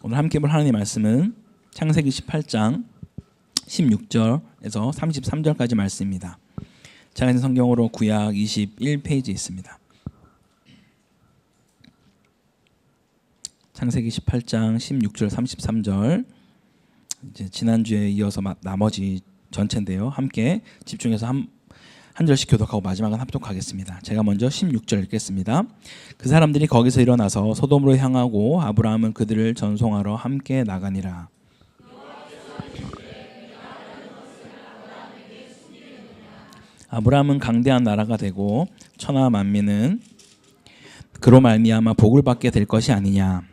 오늘 함께 볼 하나님의 말씀은 창세기 18장 16절에서 33절까지 말씀입니다. 제가 있는 성경으로 구약 21페이지에 있습니다. 창세기 18장 16절 33절, 이제 지난주에 이어서 나머지 전체인데요. 함께 집중해서 한 절씩 교독하고 마지막은 합독하겠습니다. 제가 먼저 16절 읽겠습니다. 그 사람들이 거기서 일어나서 소돔으로 향하고 아브라함은 그들을 전송하러 함께 나가니라. 아브라함은 강대한 나라가 되고 천하 만민은 그로 말미암아 복을 받게 될 것이 아니냐.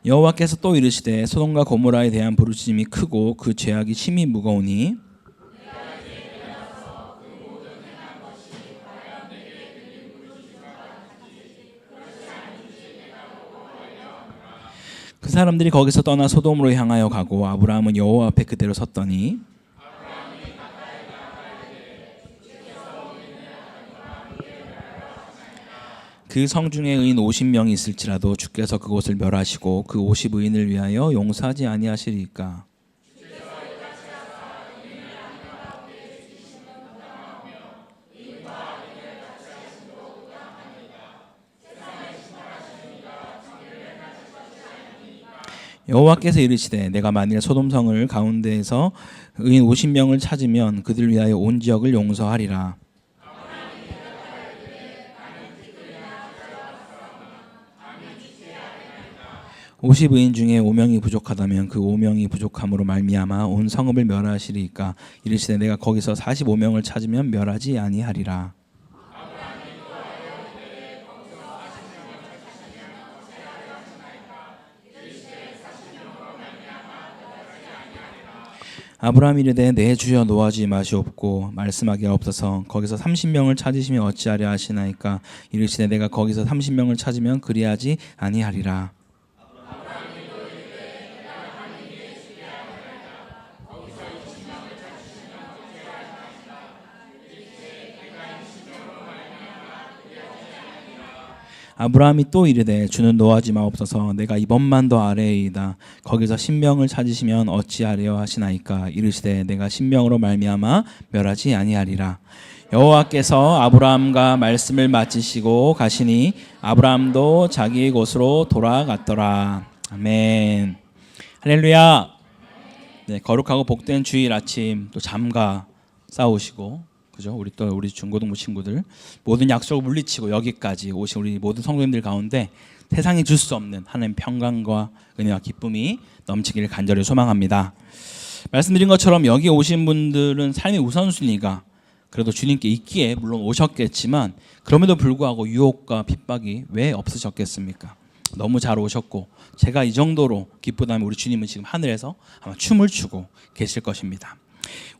여호와께서 또 이르시되 소돔과 고모라에 대한 부르짖음이 크고 그 죄악이 심히 무거우니 그 사람들이 거기서 떠나 소돔으로 향하여 가고 아브라함은 여호와 앞에 그대로 섰더니 그 성중에 의인 50명이 있을지라도 주께서 그곳을 멸하시고 그 50의인을 위하여 용서하지 아니하시리까. 여호와께서 이르시되 내가 만일 소돔성을 가운데에서 의인 50명을 찾으면 그들 위하여 온 지역을 용서하리라. 오십 의인 중에 5명이 부족하다면 그 5명이 부족함으로 말미암아 온 성읍을 멸하시리까. 이르시되 내가 거기서 45명을 찾으면 멸하지 아니하리라. 아브라함이 이르되 내 주여 노하지 마시옵고 말씀하기 없어서 거기서 30명을 찾으시면 어찌하려 하시나이까. 이르시되 내가 거기서 30명을 찾으면 그리하지 아니하리라. 아브라함이 또 이르되 주는 노하지 마옵소서 내가 이번만 더 아래이다. 거기서 10명을 찾으시면 어찌하려 하시나이까. 이르시되 내가 10명으로 말미암아 멸하지 아니하리라. 여호와께서 아브라함과 말씀을 마치시고 가시니 아브라함도 자기의 곳으로 돌아갔더라. 아멘. 할렐루야. 네, 거룩하고 복된 주일 아침 또 잠과 싸우시고 그죠? 우리 중고등부 친구들 모든 약속을 물리치고 여기까지 오신 우리 모든 성도님들 가운데 세상이 줄 수 없는 하나님 평강과 은혜와 기쁨이 넘치기를 간절히 소망합니다. 말씀드린 것처럼 여기 오신 분들은 삶의 우선순위가 그래도 주님께 있기에 물론 오셨겠지만 그럼에도 불구하고 유혹과 핍박이 왜 없으셨겠습니까? 너무 잘 오셨고 제가 이 정도로 기쁘다면 우리 주님은 지금 하늘에서 아마 춤을 추고 계실 것입니다.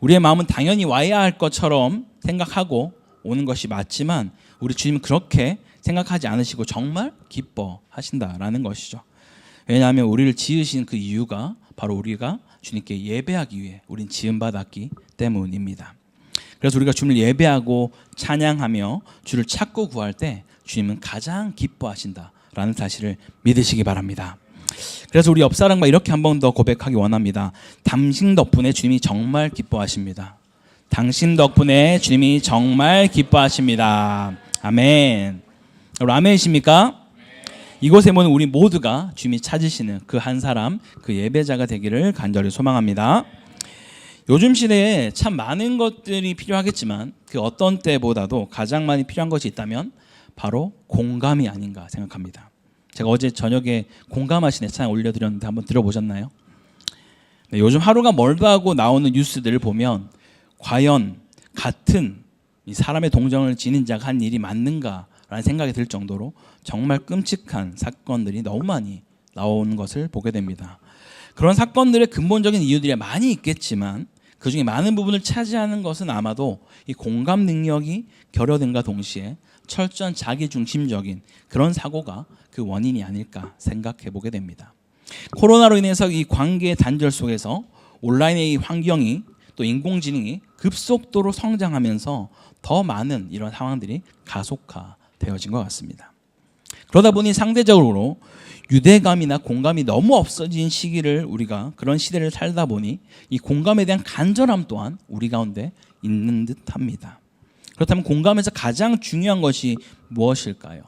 우리의 마음은 당연히 와야 할 것처럼 생각하고 오는 것이 맞지만 우리 주님은 그렇게 생각하지 않으시고 정말 기뻐하신다라는 것이죠. 왜냐하면 우리를 지으신 그 이유가 바로 우리가 주님께 예배하기 위해 우린 지음받았기 때문입니다. 그래서 우리가 주님을 예배하고 찬양하며 주를 찾고 구할 때 주님은 가장 기뻐하신다라는 사실을 믿으시기 바랍니다. 그래서 우리 옆사람과 이렇게 한 번 더 고백하기 원합니다. 당신 덕분에 주님이 정말 기뻐하십니다. 당신 덕분에 주님이 정말 기뻐하십니다. 아멘. 여러분 아멘이십니까? 이곳에 모는 우리 모두가 주님이 찾으시는 그 한 사람, 그 예배자가 되기를 간절히 소망합니다. 요즘 시대에 참 많은 것들이 필요하겠지만 그 어떤 때보다도 가장 많이 필요한 것이 있다면 바로 공감이 아닌가 생각합니다. 제가 어제 저녁에 공감하시네 찬양 올려드렸는데 한번 들어보셨나요? 네, 요즘 하루가 멀다 하고 나오는 뉴스들을 보면 과연 같은 이 사람의 동정을 지닌 자가 한 일이 맞는가라는 생각이 들 정도로 정말 끔찍한 사건들이 너무 많이 나오는 것을 보게 됩니다. 그런 사건들의 근본적인 이유들이 많이 있겠지만 그중에 많은 부분을 차지하는 것은 아마도 이 공감 능력이 결여된과 동시에 철저한 자기중심적인 그런 사고가 그 원인이 아닐까 생각해 보게 됩니다. 코로나로 인해서 이 관계 단절 속에서 온라인의 이 환경이 또 인공지능이 급속도로 성장하면서 더 많은 이런 상황들이 가속화되어진 것 같습니다. 그러다 보니 상대적으로 유대감이나 공감이 너무 없어진 시기를 우리가 그런 시대를 살다 보니 이 공감에 대한 간절함 또한 우리 가운데 있는 듯합니다. 그렇다면 공감에서 가장 중요한 것이 무엇일까요?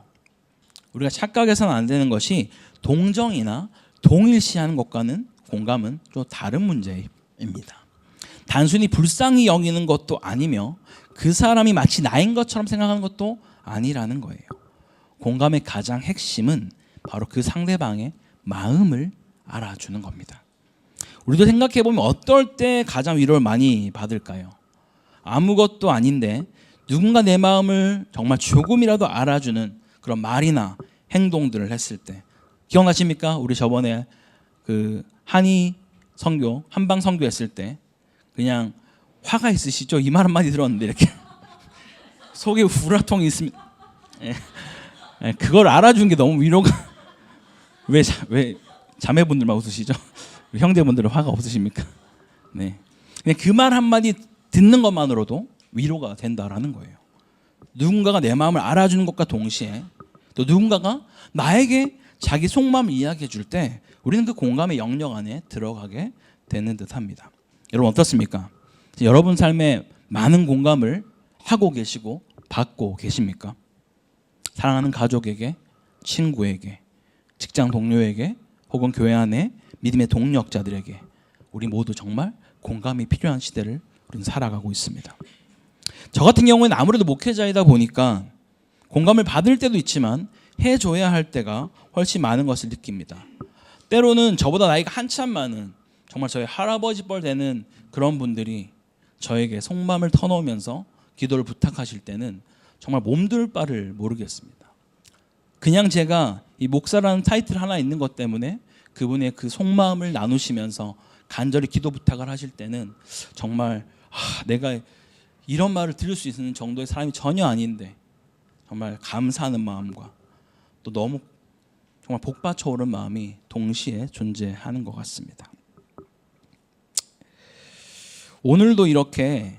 우리가 착각해서는 안 되는 것이 동정이나 동일시하는 것과는 공감은 좀 다른 문제입니다. 단순히 불쌍히 여기는 것도 아니며 그 사람이 마치 나인 것처럼 생각하는 것도 아니라는 거예요. 공감의 가장 핵심은 바로 그 상대방의 마음을 알아주는 겁니다. 우리도 생각해보면 어떨 때 가장 위로를 많이 받을까요? 아무것도 아닌데 누군가 내 마음을 정말 조금이라도 알아주는 그런 말이나 행동들을 했을 때, 기억나십니까? 우리 저번에 그 한의 선교, 한방 선교 했을 때 그냥 화가 있으시죠? 이 말 한마디 들었는데 이렇게 속에 우라통이 있습니다. 그걸 알아주는 게 너무 위로가. 왜 자매분들만 웃으시죠? 형제분들은 화가 없으십니까? 네, 그냥 그 말 한마디 듣는 것만으로도 위로가 된다라는 거예요. 누군가가 내 마음을 알아주는 것과 동시에 또 누군가가 나에게 자기 속마음을 이야기해 줄 때 우리는 그 공감의 영역 안에 들어가게 되는 듯합니다. 여러분 어떻습니까? 여러분 삶에 많은 공감을 하고 계시고 받고 계십니까? 사랑하는 가족에게, 친구에게, 직장 동료에게, 혹은 교회 안에 믿음의 동력자들에게 우리 모두 정말 공감이 필요한 시대를 우리는 살아가고 있습니다. 저 같은 경우에는 아무래도 목회자이다 보니까 공감을 받을 때도 있지만 해줘야 할 때가 훨씬 많은 것을 느낍니다. 때로는 저보다 나이가 한참 많은 정말 저희 할아버지 뻘 되는 그런 분들이 저에게 속마음을 터놓으면서 기도를 부탁하실 때는 정말 몸둘 바를 모르겠습니다. 그냥 제가 이 목사라는 타이틀 하나 있는 것 때문에 그분의 그 속마음을 나누시면서 간절히 기도 부탁을 하실 때는 정말 내가 이런 말을 들을 수 있는 정도의 사람이 전혀 아닌데 정말 감사하는 마음과 또 너무 정말 복받쳐 오른 마음이 동시에 존재하는 것 같습니다. 오늘도 이렇게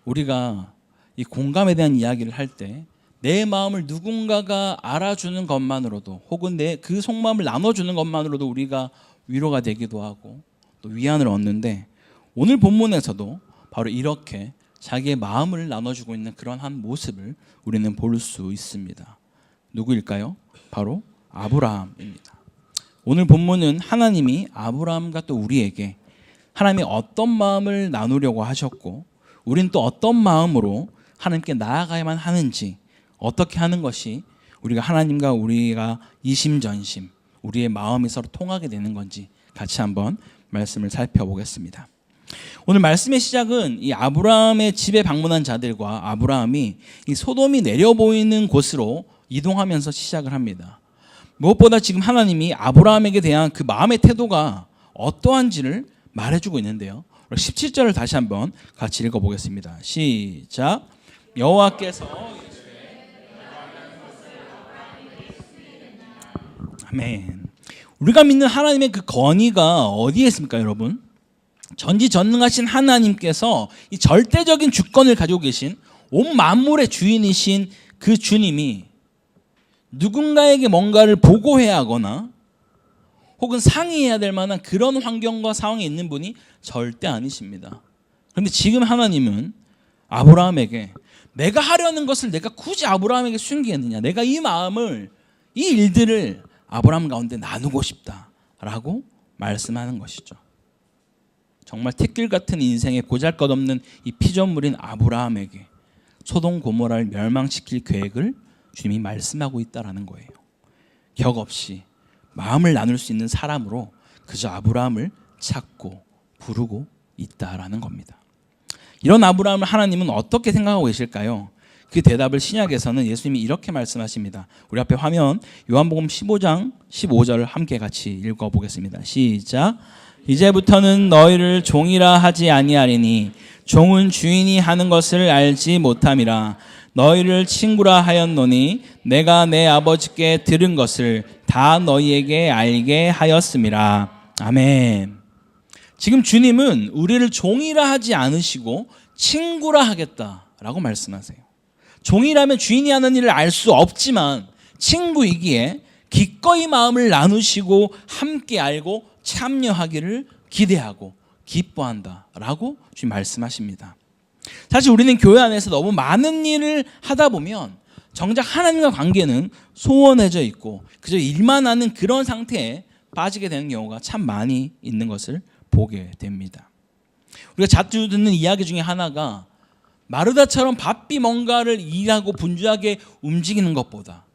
우리가 이 공감에 대한 이야기를 할 때 내 마음을 누군가가 알아주는 것만으로도 혹은 내 그 속마음을 나눠주는 것만으로도 우리가 위로가 되기도 하고 또 위안을 얻는데, 오늘 본문에서도 바로 이렇게 자기의 마음을 나눠주고 있는 그런 한 모습을 우리는 볼 수 있습니다. 누구일까요? 바로 아브라함입니다. 오늘 본문은 하나님이 아브라함과 또 우리에게 하나님이 어떤 마음을 나누려고 하셨고 우리는 또 어떤 마음으로 하나님께 나아가야만 하는지, 어떻게 하는 것이 우리가 하나님과 우리가 이심전심 우리의 마음이 서로 통하게 되는 건지 같이 한번 말씀을 살펴보겠습니다. 오늘 말씀의 시작은 이 아브라함의 집에 방문한 자들과 아브라함이 이 소돔이 내려 보이는 곳으로 이동하면서 시작을 합니다. 무엇보다 지금 하나님이 아브라함에게 대한 그 마음의 태도가 어떠한지를 말해주고 있는데요. 17절을 다시 한번 같이 읽어보겠습니다. 시작. 여호와께서 아멘. 우리가 믿는 하나님의 그 건의가 어디에 있습니까, 여러분? 전지전능하신 하나님께서 이 절대적인 주권을 가지고 계신 온 만물의 주인이신 그 주님이 누군가에게 뭔가를 보고해야 하거나 혹은 상의해야 될 만한 그런 환경과 상황에 있는 분이 절대 아니십니다. 그런데 지금 하나님은 아브라함에게 내가 하려는 것을 내가 굳이 아브라함에게 숨기겠느냐, 내가 이 마음을, 이 일들을 아브라함 가운데 나누고 싶다라고 말씀하는 것이죠. 정말 택길 같은 인생에 보잘것없는 이 피조물인 아브라함에게 소돔 고모라를 멸망시킬 계획을 주님이 말씀하고 있다라는 거예요. 격 없이 마음을 나눌 수 있는 사람으로 그저 아브라함을 찾고 부르고 있다라는 겁니다. 이런 아브라함을 하나님은 어떻게 생각하고 계실까요? 그 대답을 신약에서는 예수님이 이렇게 말씀하십니다. 우리 앞에 화면 요한복음 15장 15절을 함께 같이 읽어보겠습니다. 시작. 이제부터는 너희를 종이라 하지 아니하리니 종은 주인이 하는 것을 알지 못함이라. 너희를 친구라 하였노니 내가 내 아버지께 들은 것을 다 너희에게 알게 하였음이라. 아멘. 지금 주님은 우리를 종이라 하지 않으시고 친구라 하겠다라고 말씀하세요. 종이라면 주인이 하는 일을 알 수 없지만 친구이기에 기꺼이 마음을 나누시고 함께 알고 참여하기를 기대하고 기뻐한다라고 주님 말씀하십니다. 사실 우리는 교회 안에서 너무 많은 일을 하다 보면 정작 하나님과 관계는 소원해져 있고 그저 일만 하는 그런 상태에 빠지게 되는 경우가 참 많이 있는 것을 보게 됩니다. 우리가 자주 듣는 이야기 중에 하나가 마르다처럼 바삐 뭔가를 일하고 분주하게 움직이는 것보다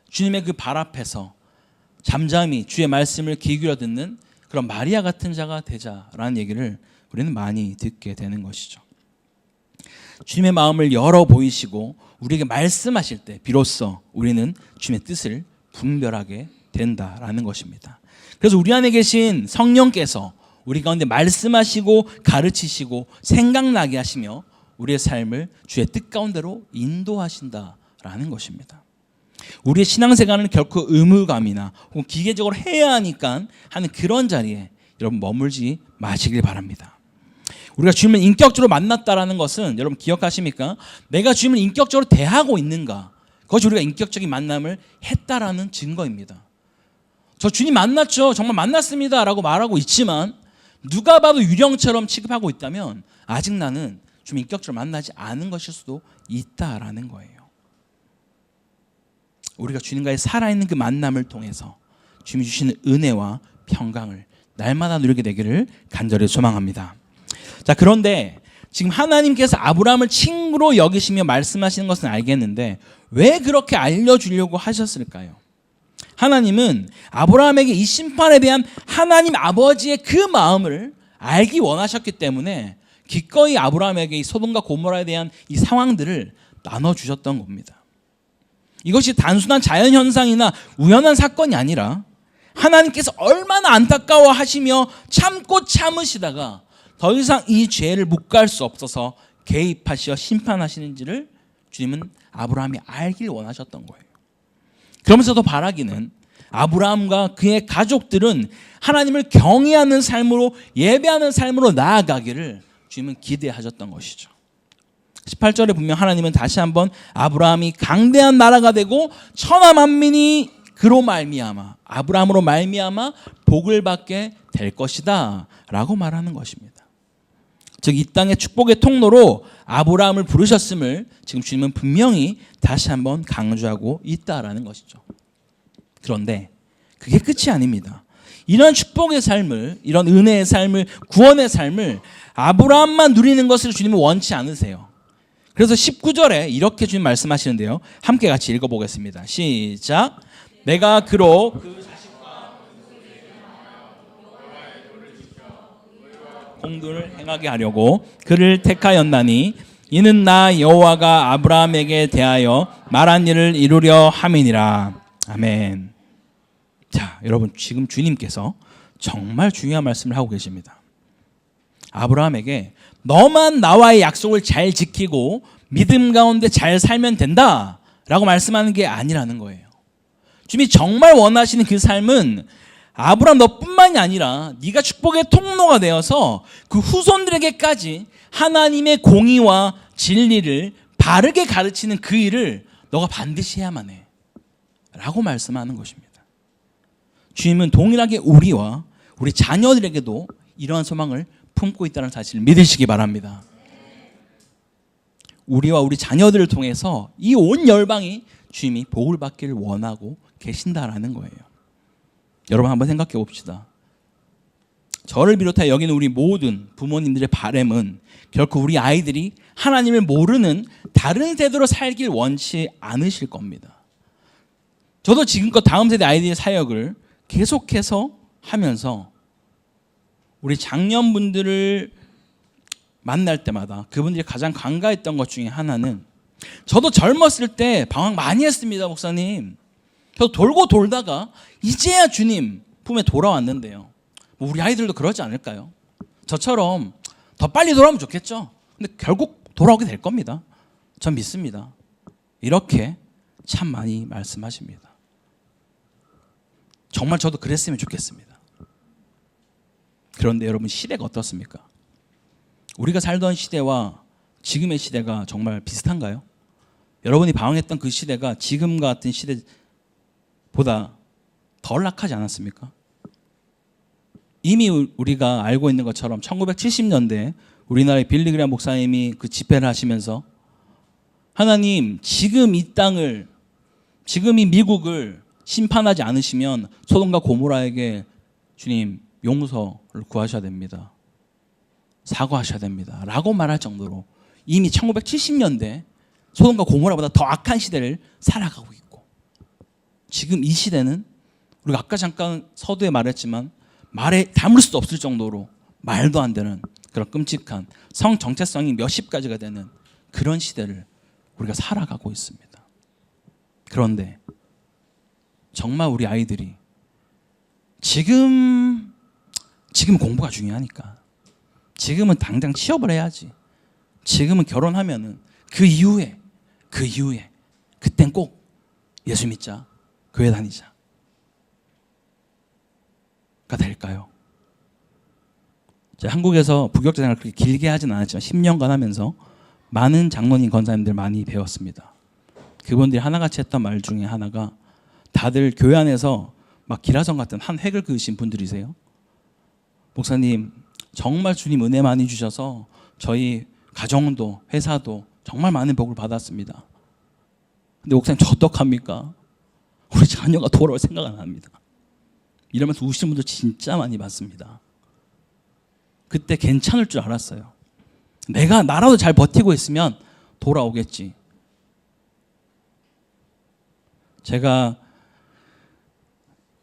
주님의 그 발 앞에서 잠잠히 주의 말씀을 귀 기울여 듣는 그런 마리아 같은 자가 되자라는 얘기를 우리는 많이 듣게 되는 것이죠. 주님의 마음을 열어 보이시고 우리에게 말씀하실 때 비로소 우리는 주님의 뜻을 분별하게 된다라는 것입니다. 그래서 우리 안에 계신 성령께서 우리 가운데 말씀하시고 가르치시고 생각나게 하시며 우리의 삶을 주의 뜻 가운데로 인도하신다라는 것입니다. 우리의 신앙생활은 결코 의무감이나 혹은 기계적으로 해야 하니까 하는 그런 자리에 여러분 머물지 마시길 바랍니다. 우리가 주님을 인격적으로 만났다라는 것은 여러분 기억하십니까? 내가 주님을 인격적으로 대하고 있는가? 그것이 우리가 인격적인 만남을 했다라는 증거입니다. 저 주님 만났죠. 정말 만났습니다 라고 말하고 있지만 누가 봐도 유령처럼 취급하고 있다면 아직 나는 주님 인격적으로 만나지 않은 것일 수도 있다라는 거예요. 우리가 주님과의 살아있는 그 만남을 통해서 주님이 주시는 은혜와 평강을 날마다 누리게 되기를 간절히 소망합니다. 자, 그런데 지금 하나님께서 아브라함을 친구로 여기시며 말씀하시는 것은 알겠는데 왜 그렇게 알려주려고 하셨을까요? 하나님은 아브라함에게 이 심판에 대한 하나님 아버지의 그 마음을 알기 원하셨기 때문에 기꺼이 아브라함에게 이 소돔과 고모라에 대한 이 상황들을 나눠주셨던 겁니다. 이것이 단순한 자연현상이나 우연한 사건이 아니라 하나님께서 얼마나 안타까워하시며 참고 참으시다가 더 이상 이 죄를 묵과할 수 없어서 개입하시어 심판하시는지를 주님은 아브라함이 알길 원하셨던 거예요. 그러면서도 바라기는 아브라함과 그의 가족들은 하나님을 경외하는 삶으로 예배하는 삶으로 나아가기를 주님은 기대하셨던 것이죠. 18절에 보면 하나님은 다시 한번 아브라함이 강대한 나라가 되고 천하 만민이 그로 말미암아 아브라함으로 말미암아 복을 받게 될 것이다 라고 말하는 것입니다. 즉 이 땅의 축복의 통로로 아브라함을 부르셨음을 지금 주님은 분명히 다시 한번 강조하고 있다라는 것이죠. 그런데 그게 끝이 아닙니다. 이런 축복의 삶을, 이런 은혜의 삶을, 구원의 삶을 아브라함만 누리는 것을 주님은 원치 않으세요. 그래서 19절에 이렇게 주님 말씀하시는데요. 함께 같이 읽어보겠습니다. 시작. 내가 그로 그 자식과 공도를 행하게 하려고 그를 택하였나니 이는 나 여호와가 아브라함에게 대하여 말한 일을 이루려 함이니라. 아멘. 자, 여러분 지금 주님께서 정말 중요한 말씀을 하고 계십니다. 아브라함에게 너만 나와의 약속을 잘 지키고 믿음 가운데 잘 살면 된다 라고 말씀하는 게 아니라는 거예요. 주님이 정말 원하시는 그 삶은 아브라함 너뿐만이 아니라 네가 축복의 통로가 되어서 그 후손들에게까지 하나님의 공의와 진리를 바르게 가르치는 그 일을 너가 반드시 해야만 해 라고 말씀하는 것입니다. 주님은 동일하게 우리와 우리 자녀들에게도 이러한 소망을 품고 있다는 사실을 믿으시기 바랍니다. 우리와 우리 자녀들을 통해서 이 온 열방이 주님이 복을 받기를 원하고 계신다라는 거예요. 여러분 한번 생각해 봅시다. 저를 비롯해 여기는 우리 모든 부모님들의 바람은 결코 우리 아이들이 하나님을 모르는 다른 세대로 살길 원치 않으실 겁니다. 저도 지금껏 다음 세대 아이들의 사역을 계속해서 하면서 우리 장년분들을 만날 때마다 그분들이 가장 간과했던 것 중에 하나는 저도 젊었을 때 방황 많이 했습니다, 목사님. 저 돌고 돌다가 이제야 주님 품에 돌아왔는데요. 뭐 우리 아이들도 그러지 않을까요? 저처럼 더 빨리 돌아오면 좋겠죠. 근데 결국 돌아오게 될 겁니다. 전 믿습니다. 이렇게 참 많이 말씀하십니다. 정말 저도 그랬으면 좋겠습니다. 그런데 여러분, 시대가 어떻습니까? 우리가 살던 시대와 지금의 시대가 정말 비슷한가요? 여러분이 방황했던 그 시대가 지금 같은 시대보다 덜 악하지 않았습니까? 이미 우리가 알고 있는 것처럼 1970년대 우리나라의 빌리 그레이엄 목사님이 그 집회를 하시면서 하나님, 지금 이 땅을, 지금 이 미국을 심판하지 않으시면 소돔과 고모라에게 주님 용서를 구하셔야 됩니다. 사과하셔야 됩니다. 라고 말할 정도로 이미 1970년대 소돔과 고모라보다 더 악한 시대를 살아가고 있고, 지금 이 시대는 우리가 아까 잠깐 서두에 말했지만 말에 담을 수 없을 정도로 말도 안 되는 그런 끔찍한 성 정체성이 몇십 가지가 되는 그런 시대를 우리가 살아가고 있습니다. 그런데 정말 우리 아이들이 지금 공부가 중요하니까, 지금은 당장 취업을 해야지, 지금은 결혼하면은 그 이후에 그땐 꼭 예수 믿자, 교회 다니자 가 될까요? 제가 한국에서 부교육자 생활을 그렇게 길게 하진 않았지만 10년간 하면서 많은 장로님, 권사님들 많이 배웠습니다. 그분들이 하나같이 했던 말 중에 하나가, 다들 교회 안에서 막 기라성 같은 한 획을 그으신 분들이세요. 목사님, 정말 주님 은혜 많이 주셔서 저희 가정도 회사도 정말 많은 복을 받았습니다. 근데 목사님, 저 어떡합니까? 우리 자녀가 돌아올 생각 안 합니다. 이러면서 우시는 분들 진짜 많이 봤습니다. 그때 괜찮을 줄 알았어요. 나라도 잘 버티고 있으면 돌아오겠지. 제가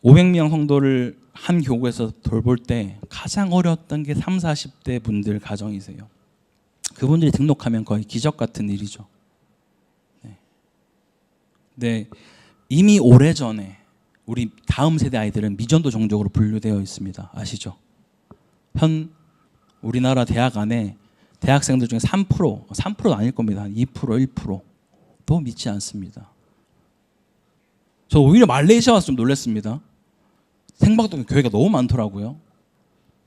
500명 성도를 한 교구에서 돌볼 때 가장 어려웠던 게 30, 40대 분들 가정이세요. 그분들이 등록하면 거의 기적 같은 일이죠. 네. 이미 오래전에 우리 다음 세대 아이들은 미전도 종족으로 분류되어 있습니다. 아시죠? 우리나라 대학 안에 대학생들 중에 3%도 아닐 겁니다. 한 2%, 1%도 믿지 않습니다. 저 오히려 말레이시아 와서 좀 놀랐습니다. 생방송 교회가 너무 많더라고요.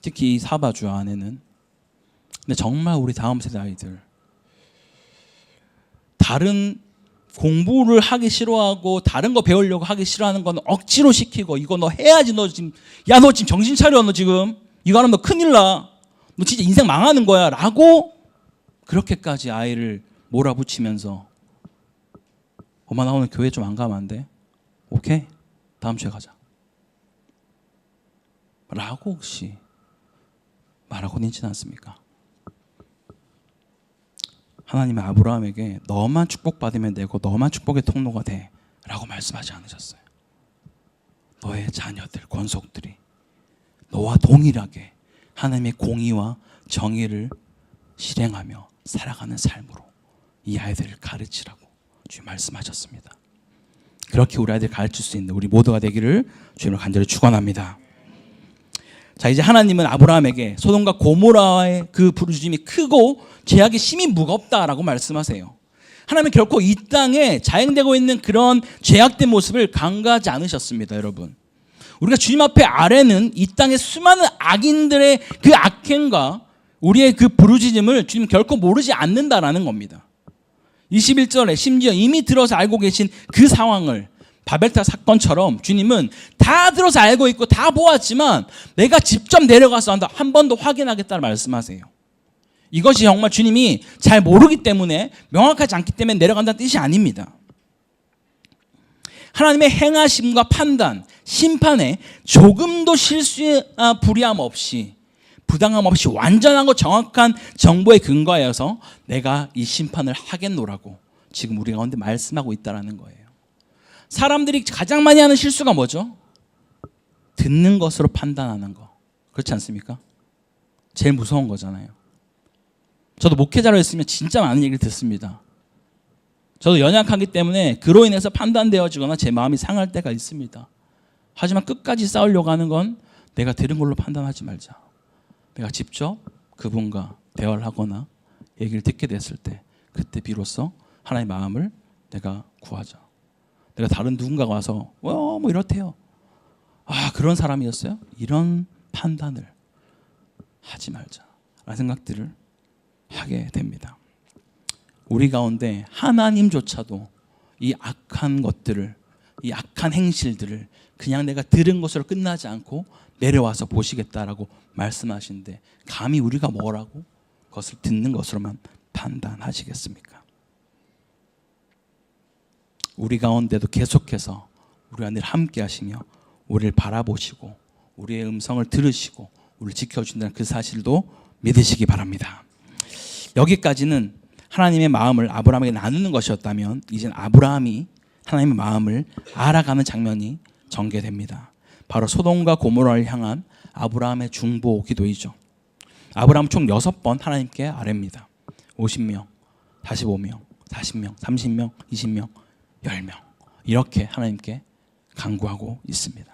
특히 이 사바주 안에는. 근데 정말 우리 다음 세대 아이들, 다른 공부를 하기 싫어하고 다른 거 배우려고 하기 싫어하는 건 억지로 시키고, 이거 너 해야지, 너 지금 정신 차려, 너 지금 이거 하면 너 큰일 나, 너 진짜 인생 망하는 거야 라고 그렇게까지 아이를 몰아붙이면서, 엄마 나 오늘 교회 좀 안 가면 안 돼? 오케이, 다음 주에 가자 라고 혹시 말하고 있지는 않습니까? 하나님은 아브라함에게 너만 축복받으면 되고 너만 축복의 통로가 돼 라고 말씀하지 않으셨어요. 너의 자녀들, 권속들이 너와 동일하게 하나님의 공의와 정의를 실행하며 살아가는 삶으로 이 아이들을 가르치라고 주님 말씀하셨습니다. 그렇게 우리 아이들 가르칠 수 있는 우리 모두가 되기를 주님을 간절히 축원합니다. 자, 이제 하나님은 아브라함에게 소돔과 고모라의 그 부르짖음이 크고 죄악이 심히 무겁다라고 말씀하세요. 하나님은 결코 이 땅에 자행되고 있는 그런 죄악된 모습을 간과하지 않으셨습니다, 여러분. 우리가 주님 앞에 아뢰는 이 땅의 수많은 악인들의 그 악행과 우리의 그 부르짖음을 주님 결코 모르지 않는다라는 겁니다. 21절에 심지어 이미 들어서 알고 계신 그 상황을, 바벨탑 사건처럼 주님은 다 들어서 알고 있고 다 보았지만 내가 직접 내려가서 한 번 더 확인하겠다는 말씀하세요. 이것이 정말 주님이 잘 모르기 때문에, 명확하지 않기 때문에 내려간다는 뜻이 아닙니다. 하나님의 행하심과 판단, 심판에 조금도 실수나 불의함 없이, 부당함 없이 완전하고 정확한 정보에 근거하여서 내가 이 심판을 하겠노라고 지금 우리 가운데 말씀하고 있다는 거예요. 사람들이 가장 많이 하는 실수가 뭐죠? 듣는 것으로 판단하는 거. 그렇지 않습니까? 제일 무서운 거잖아요. 저도 목회자로 했으면 진짜 많은 얘기를 듣습니다. 저도 연약하기 때문에 그로 인해서 판단되어지거나 제 마음이 상할 때가 있습니다. 하지만 끝까지 싸우려고 하는 건 내가 들은 걸로 판단하지 말자. 내가 직접 그분과 대화를 하거나 얘기를 듣게 됐을 때, 그때 비로소 하나님의 마음을 내가 구하자. 내가 다른 누군가가 와서 뭐 이렇대요. 그런 사람이었어요? 이런 판단을 하지 말자 라는 생각들을 하게 됩니다. 우리 가운데 하나님조차도 이 악한 것들을, 이 악한 행실들을 그냥 내가 들은 것으로 끝나지 않고 내려와서 보시겠다라고 말씀하시는데 감히 우리가 뭐라고 그것을 듣는 것으로만 판단하시겠습니까? 우리 가운데도 계속해서 우리와 늘 함께 하시며 우리를 바라보시고 우리의 음성을 들으시고 우리를 지켜준다는 그 사실도 믿으시기 바랍니다. 여기까지는 하나님의 마음을 아브라함에게 나누는 것이었다면 이제는 아브라함이 하나님의 마음을 알아가는 장면이 전개됩니다. 바로 소돔과 고모라를 향한 아브라함의 중보 기도이죠. 아브라함 총 6번 하나님께 아뢰입니다. 50명, 45명, 40명, 30명, 20명, 10명 이렇게 하나님께 간구하고 있습니다.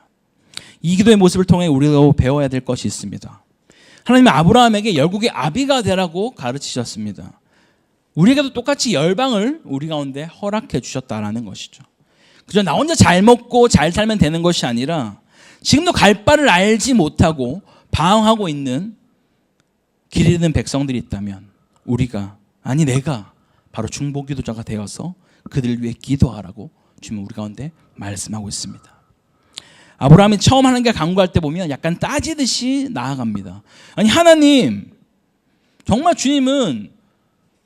이 기도의 모습을 통해 우리가 배워야 될 것이 있습니다. 하나님은 아브라함에게 열국의 아비가 되라고 가르치셨습니다. 우리에게도 똑같이 열방을 우리 가운데 허락해 주셨다라는 것이죠. 그저 나 혼자 잘 먹고 잘 살면 되는 것이 아니라 지금도 갈 바를 알지 못하고 방황하고 있는 길 잃는 백성들이 있다면 내가 바로 중보기도자가 되어서 그들을 위해 기도하라고 주님 우리 가운데 말씀하고 있습니다. 아브라함이 처음 하나님께 간구할 때 보면 약간 따지듯이 나아갑니다. 아니 하나님, 정말 주님은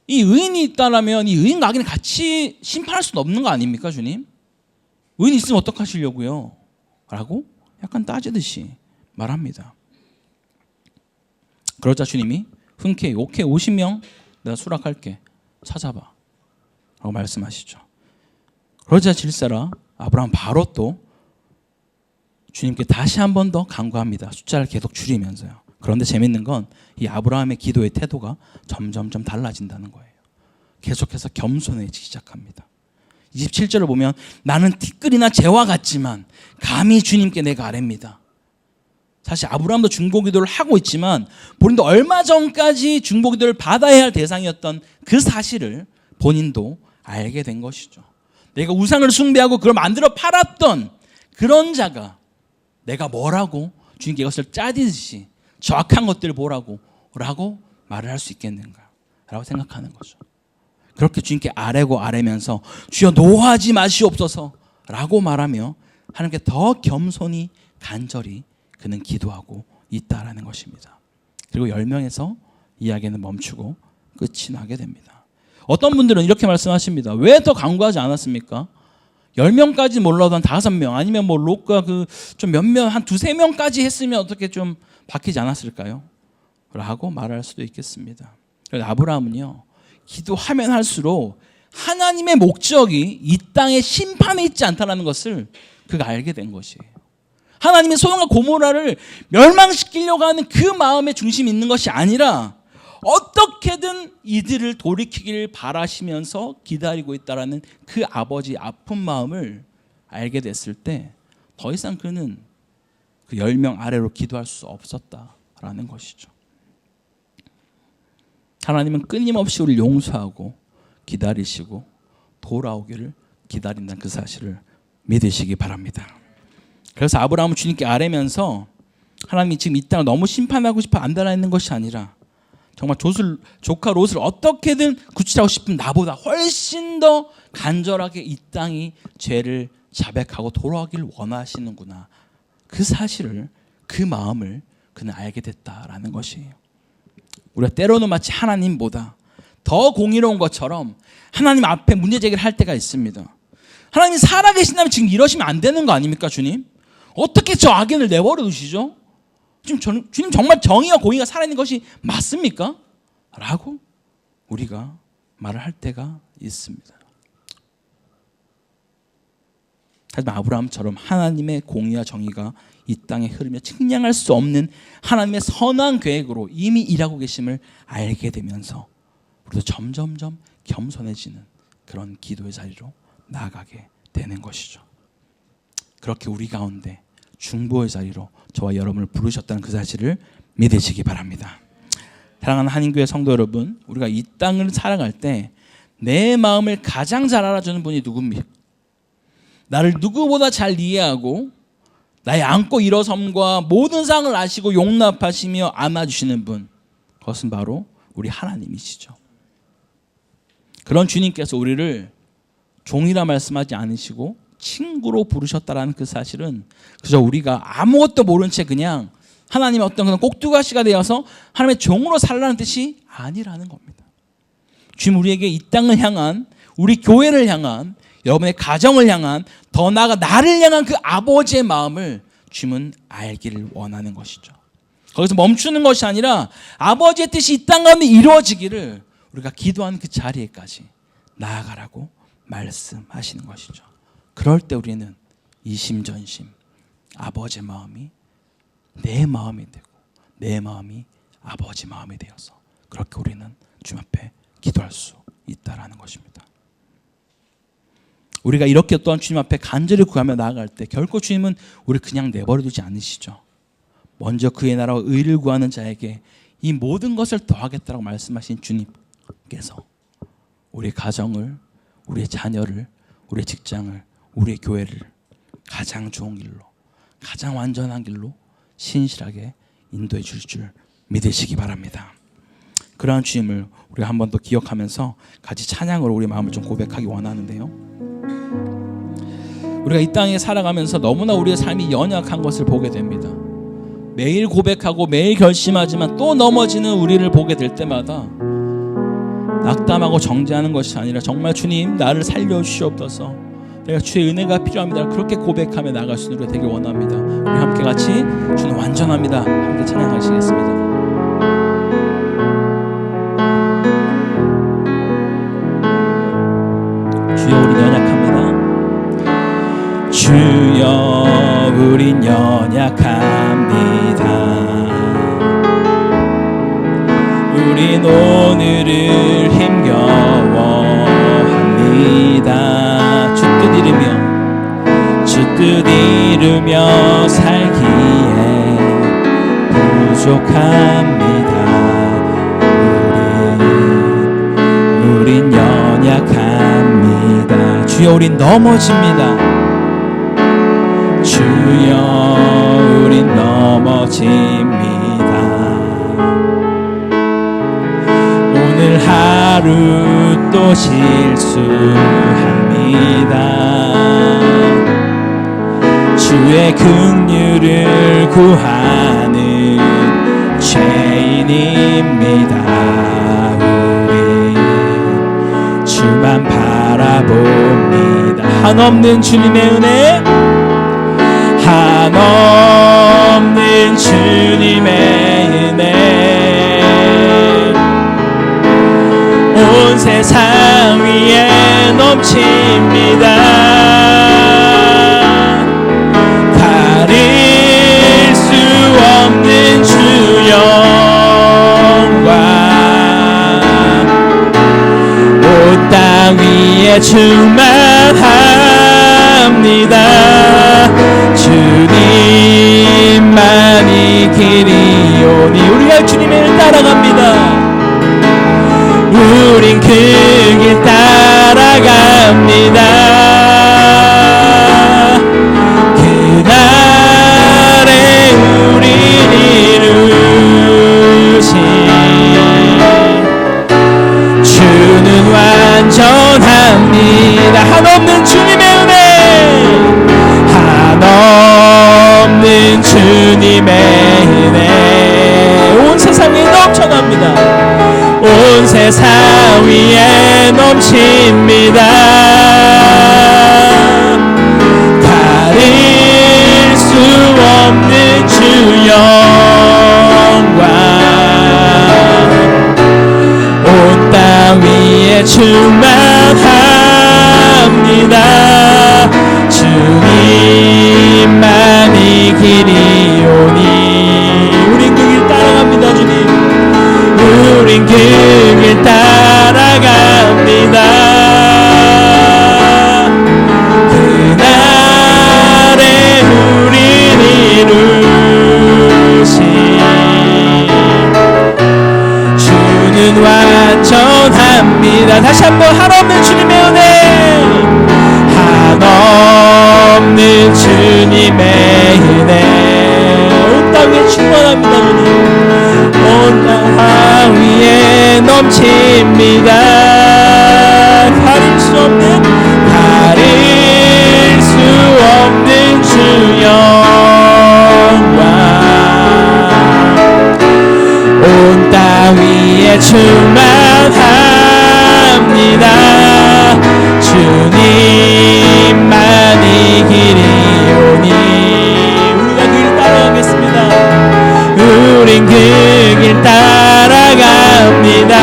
이 의인이 있다라면 이 의인과 악인을 같이 심판할 수는 없는 거 아닙니까 주님? 의인이 있으면 어떡하시려고요? 라고 약간 따지듯이 말합니다. 그러자 주님이 흔쾌히 오케이 50명 내가 수락할게 찾아봐 라고 말씀하시죠. 그러자 질세라 아브라함 바로 또 주님께 다시 한 번 더 간구합니다. 숫자를 계속 줄이면서요. 그런데 재밌는 건 이 아브라함의 기도의 태도가 점점점 달라진다는 거예요. 계속해서 겸손해지기 시작합니다. 27절을 보면 나는 티끌이나 재와 같지만 감히 주님께 내가 아뢰입니다. 사실 아브라함도 중보기도를 하고 있지만 본인도 얼마 전까지 중보기도를 받아야 할 대상이었던 그 사실을 본인도 알게 된 것이죠. 내가 우상을 숭배하고 그걸 만들어 팔았던 그런 자가 내가 뭐라고 주님께 이것을 짜듯이 저 악한 것들을 보라고 라고 말을 할 수 있겠는가 라고 생각하는 거죠. 그렇게 주님께 아뢰면서 주여 노하지 마시옵소서 라고 말하며 하나님께 더 겸손히 간절히 그는 기도하고 있다라는 것입니다. 그리고 10명에서 이야기는 멈추고 끝이 나게 됩니다. 어떤 분들은 이렇게 말씀하십니다. 왜 더 간구하지 않았습니까? 10명까지 몰라도 한 5명 아니면 뭐 롯과 좀 몇몇 한 2-3명까지 했으면 어떻게 좀 바뀌지 않았을까요? 라고 말할 수도 있겠습니다. 아브라함은요 기도하면 할수록 하나님의 목적이 이 땅의 심판에 있지 않다는 것을 그가 알게 된 것이에요. 하나님이 소돔과 고모라를 멸망시키려고 하는 그 마음의 중심이 있는 것이 아니라 어떻게든 이들을 돌이키기를 바라시면서 기다리고 있다라는 그 아버지의 아픈 마음을 알게 됐을 때 더 이상 그는 그 10명 아래로 기도할 수 없었다라는 것이죠. 하나님은 끊임없이 우리를 용서하고 기다리시고 돌아오기를 기다린다는 그 사실을 믿으시기 바랍니다. 그래서 아브라함은 주님께 아뢰면서 하나님이 지금 이 땅을 너무 심판하고 싶어 안달하는 것이 아니라 정말 조카 롯을 어떻게든 구출하고 싶은 나보다 훨씬 더 간절하게 이 땅이 죄를 자백하고 돌아오기를 원하시는구나. 그 사실을 그 마음을 그는 알게 됐다라는 것이에요. 우리가 때로는 마치 하나님보다 더 공의로운 것처럼 하나님 앞에 문제 제기를 할 때가 있습니다. 하나님이 살아계신다면 지금 이러시면 안 되는 거 아닙니까 주님? 어떻게 저 악인을 내버려 두시죠? 주님 정말 정의와 공의가 살아있는 것이 맞습니까? 라고 우리가 말을 할 때가 있습니다. 하지만 아브라함처럼 하나님의 공의와 정의가 이 땅에 흐르며 측량할 수 없는 하나님의 선한 계획으로 이미 일하고 계심을 알게 되면서 우리도 점점점 겸손해지는 그런 기도의 자리로 나아가게 되는 것이죠. 그렇게 우리 가운데 중보의 자리로 저와 여러분을 부르셨다는 그 사실을 믿으시기 바랍니다. 사랑하는 한인교회 성도 여러분, 우리가 이 땅을 살아갈 때 내 마음을 가장 잘 알아주는 분이 누굽니까? 나를 누구보다 잘 이해하고 나의 안고 일어섬과 모든 상을 아시고 용납하시며 안아주시는 분, 그것은 바로 우리 하나님이시죠. 그런 주님께서 우리를 종이라 말씀하지 않으시고 친구로 부르셨다라는 그 사실은 그저 우리가 아무것도 모른 채 그냥 하나님의 어떤 그런 꼭두가시가 되어서 하나님의 종으로 살라는 뜻이 아니라는 겁니다. 주님 우리에게 이 땅을 향한, 우리 교회를 향한, 여러분의 가정을 향한, 더 나아가 나를 향한 그 아버지의 마음을 주님은 알기를 원하는 것이죠. 거기서 멈추는 것이 아니라 아버지의 뜻이 이 땅 가운데 이루어지기를 우리가 기도하는 그 자리에까지 나아가라고 말씀하시는 것이죠. 그럴 때 우리는 이심전심 아버지의 마음이 내 마음이 되고 내 마음이 아버지 마음이 되어서 그렇게 우리는 주님 앞에 기도할 수 있다라는 것입니다. 우리가 이렇게 또한 주님 앞에 간절히 구하며 나아갈 때 결코 주님은 우리를 그냥 내버려 두지 않으시죠. 먼저 그의 나라와 의를 구하는 자에게 이 모든 것을 더하겠다라고 말씀하신 주님께서 우리의 가정을, 우리의 자녀를, 우리의 직장을, 우리의 교회를 가장 좋은 길로, 가장 완전한 길로 신실하게 인도해 줄 줄 믿으시기 바랍니다. 그러한 주님을 우리가 한 번 더 기억하면서 같이 찬양으로 우리 마음을 좀 고백하기 원하는데요. 우리가 이 땅에 살아가면서 너무나 우리의 삶이 연약한 것을 보게 됩니다. 매일 고백하고 매일 결심하지만 또 넘어지는 우리를 보게 될 때마다 낙담하고 정죄하는 것이 아니라 정말 주님 나를 살려주시옵소서, 내가 주의 은혜가 필요합니다, 그렇게 고백하며 나갈 수 있는 우리가 되길 원합니다. 우리 함께 같이 주는 완전합니다 함께 찬양하시겠습니다. 주여 우린 연약합니다. 주여 우린 연약합니다. 우린 오늘을 힘겨워합니다. 주 뜻 이루며 살기에 부족합니다. 우린 연약합니다. 주여 우린 넘어집니다. 주여 우린 넘어집니다. 오늘 하루 또 실수합니다. 주의 긍휼을 구하는 죄인입니다. 우리 주만 바라봅니다. 한없는 주님의 은혜, 한없는 주님의 은혜, 온 세상 위에 넘칩니다. 가릴 수 없는 주 영광, 온 땅 위에 충만합니다. 주님만이 길이오니 우리가 주님의 길 따라갑니다. 우린 그 길 따라갑니다. 그날에 우린 이루신 주는 완전합니다. 한없는 주님의 은혜, 한없는 주님의 은혜, 온 세상에 넘쳐납니다. 온 세상 위에 넘칩니다. 가릴 수 없는 주 영광, 온 땅 위에 충만합니다. 주님만이 길이오니 우린 그 길 따라갑니다. 주님 우린 그 길 따라갑니다. 그날에 우린 이루신 주는 완전합니다. 감사합니다. 다시 한번 한없는 주님의 은혜, 한없는 주님의 은혜, 온 땅 위에 충만합니다. 온 땅 위에 넘칩니다. 가릴 수 없는 주 영광, 온 땅 위에 충만합니다. 주님만이 길이오니 우리가 그 길 따라가겠습니다. 우린 그 길 따라갑니다.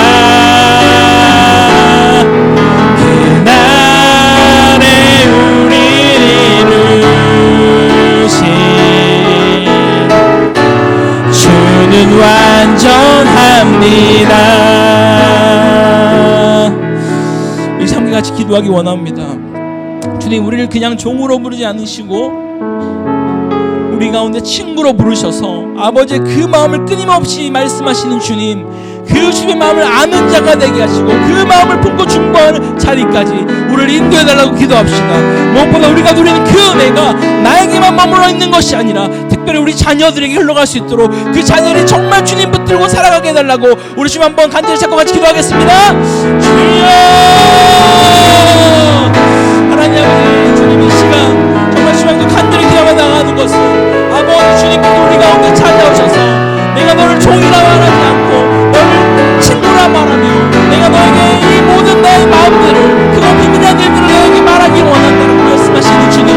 그날에 우리 이루신 주는 완전합니다. 이 삼기같이 기도하기 원합니다. 주님, 우리를 그냥 종으로 부르지 않으시고 우리 가운데 친구로 부르셔서 아버지의 그 마음을 끊임없이 말씀하시는 주님, 그 주님의 마음을 아는 자가 되게 하시고 그 마음을 품고 중보하는 자리까지 우리를 인도해달라고 기도합시다. 무엇보다 우리가 누리는 그 은혜가 나에게만 머물러 있는 것이 아니라 특별히 우리 자녀들에게 흘러갈 수 있도록 그 자녀들이 정말 주님 붙들고 살아가게 해달라고 우리 주님 한번 간절히 잡고 같이 기도하겠습니다. 주여, 하나님 아버지, 주님 이 시간 정말 주님과 간절히 기도하며 나가는 것은 아버지 주님께서 우리 가운데 찾아오셔서 내가 너를 종이라 말하지 않고 너를 친구라 말하며 내가 너에게 이 모든 나의 마음들을 그거 비밀한 일들을 너에게 말하기 원한다고 말씀하시는 주님,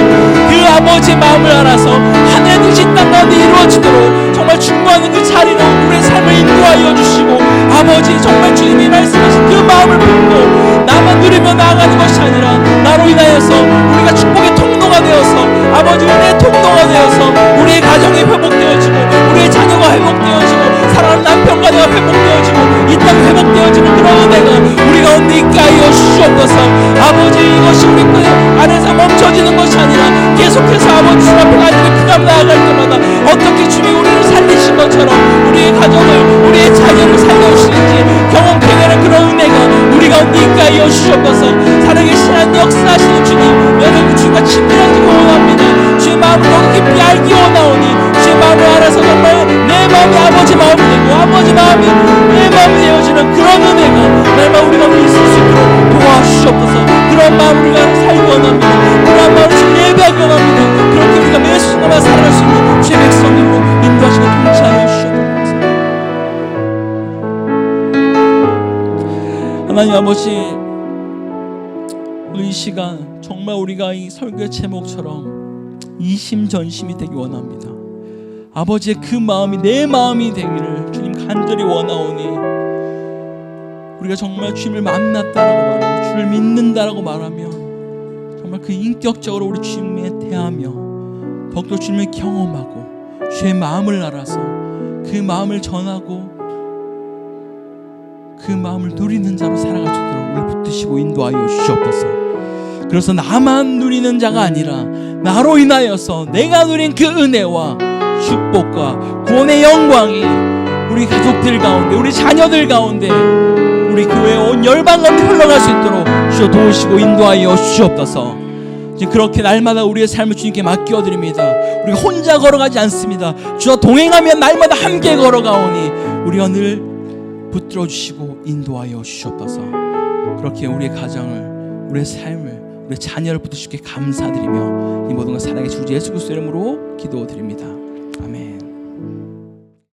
그 아버지의 마음을 알아서 하늘의 뜻이 땅 가운데 이루어지도록 정말 충고하는 그 자리로 우리의 삶을 인도하여 주시고 아버지 정말 주님이 말씀하신 그 마음을 품고 나만 누리며 나아가는 것이 아니라 나로 인하여서 우리가 축복의 통로가 되어서 아버지 은혜의 통로가 되어서 우리의 가정이 회복되어지고 우리의 자녀가 회복되어지고 사랑하는 남편과 내가 회복되어지고 이 땅이 회복되어지는 그런 은혜가 우리 가운데 있게 하여 주시옵소서. 아버지, 이것이 우리 안에서 멈춰지는 것이 아니라 계속해서 아버지 주 앞에 가지고 그가 나아갈 때마다 어떻게 주님이 우리를 살리신 것처럼 우리의 가정을 우리의 자녀를 살려주시는지 경험케 되는 그런 은혜가 우리 가운데 있게 하여 주시옵소서. 살아계신 하나님, 역사하시는 주님, 여러분 주님과 친밀하기 원합니다. 주의 마음을 더 깊이 알기 원하오니 주의 마음을 알아서 정말 내 마음이 아버지 마음이 되고 아버지 마음이 내 마음이 되어지는 그런 은혜가 날마다 우리가 있을 수 있도록 도와주시옵소서. 그런 마음을 우리가 살기 원합니다. 그런 마음을 지금 예배하기 원합니다. 그렇게 우리가 매 순간마다 살아갈 수 있는 주의 백성으로 인도하시고 통치하여 주시옵소서. 하나님 아버지, 이 시간 정말 우리가 이 설교의 제목처럼 이심전심이 되기 원합니다. 아버지의 그 마음이 내 마음이 되기를 주님 간절히 원하오니 우리가 정말 주님을 만났다라고 말하고 주를 믿는다라고 말하며 정말 그 인격적으로 우리 주님에 대하며 더욱더 주님을 경험하고 주의 마음을 알아서 그 마음을 전하고 그 마음을 누리는 자로 살아갈 수 있도록 우리를 붙드시고 인도하여 주시옵소서. 그래서 나만 누리는 자가 아니라 나로 인하여서 내가 누린 그 은혜와 축복과 구원의 영광이 우리 가족들 가운데 우리 자녀들 가운데 우리 교회 온 열방 가운데 흘러갈 수 있도록 주여 도우시고 인도하여 주시옵소서. 그렇게 날마다 우리의 삶을 주님께 맡겨드립니다. 우리가 혼자 걸어가지 않습니다. 주와 동행하며 날마다 함께 걸어가오니 우리가 늘 붙들어 주시고 인도하여 주시옵소서. 그렇게 우리의 가정을 우리의 삶을 우리의 자녀를 붙드시게 감사드리며 이 모든 것 사랑의 주 예수 그리스도의 이름으로 기도드립니다.